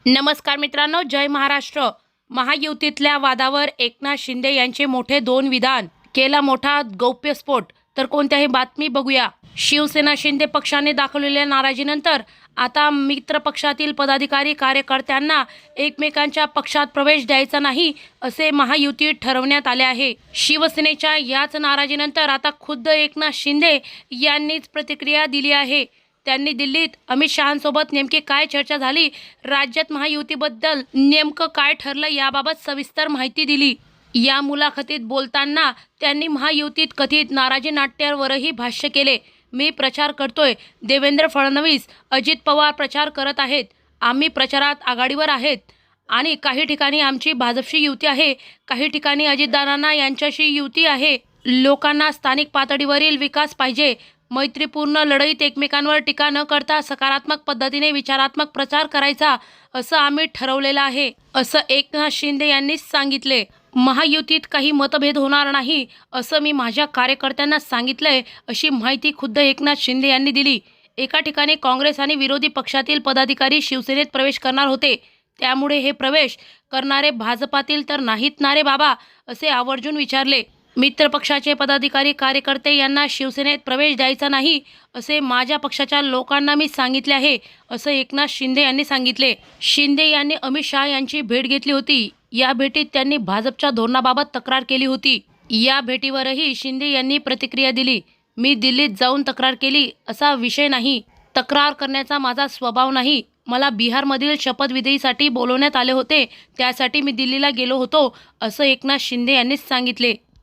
नमस्कार मित्रांनो, जय महाराष्ट्र। महायुतीतल्या वादावर एकनाथ शिंदे यांचे मोठे दोन विधान, केला मोठा गौप्यस्फोट। तर कोणत्याही बातमी बघूया। शिवसेना शिंदे पक्षाने दाखवलेल्या नाराजीनंतर आता मित्र पक्षातील पदाधिकारी कार्यकर्त्यांना एकमेकांच्या पक्षात प्रवेश द्यायचा नाही असे महायुतीत ठरवण्यात आले आहे। शिवसेनेच्या याच नाराजीनंतर आता खुद्द एकनाथ शिंदे यांनीच प्रतिक्रिया दिली आहे। त्यांनी दिल्लीत अमित शहांसोबत नेमकी काय चर्चा झाली, राज्यात महायुतीबद्दल नेमकं काय ठरलं याबाबत सविस्तर माहिती दिली। या मुलाखतीत बोलताना त्यांनी महायुतीत कथित नाराजी नाट्यावरही भाष्य केले। मी प्रचार करतोय, देवेंद्र फडणवीस, अजित पवार प्रचार करत आहेत, आम्ही प्रचारात आघाडीवर आहेत आणि काही ठिकाणी आमची भाजपशी युती आहे, काही ठिकाणी अजितदादांना यांच्याशी युती आहे। लोकांना स्थानिक पातळीवरील विकास पाहिजे। मैत्रीपूर्ण लढाईत एकमेकांवर टीका न करता सकारात्मक पद्धतीने विचारात्मक प्रचार करायचा असं आम्ही ठरवलेलं आहे, असं एकनाथ शिंदे यांनी सांगितले। महायुतीत काही मतभेद होणार नाही असं मी माझ्या कार्यकर्त्यांना सांगितलंय, अशी माहिती खुद्द एकनाथ शिंदे यांनी दिली। एका ठिकाणी काँग्रेस आणि विरोधी पक्षातील पदाधिकारी शिवसेनेत प्रवेश करणार होते, त्यामुळे हे प्रवेश करणारे भाजपातील तर नाहीत ना रे बाबा, असे आवर्जून विचारले। मित्र पक्षाचे पदाधिकारी कार्यकर्ते यांना शिवसेनेत प्रवेश द्यायचा नाही असे माझ्या पक्षाच्या लोकांना मी सांगितले आहे, असं एकनाथ शिंदे यांनी सांगितले। शिंदे यांनी अमित शहा यांची भेट घेतली होती। या भेटीत त्यांनी भाजपच्या धोरणाबाबत तक्रार केली होती। या भेटीवरही शिंदे यांनी प्रतिक्रिया दिली। मी दिल्लीत जाऊन तक्रार केली असा विषय नाही, तक्रार करण्याचा माझा स्वभाव नाही। मला बिहारमधील शपथविधीसाठी बोलवण्यात आले होते, त्यासाठी मी दिल्लीला गेलो होतो, असं एकनाथ शिंदे यांनी सांगितले।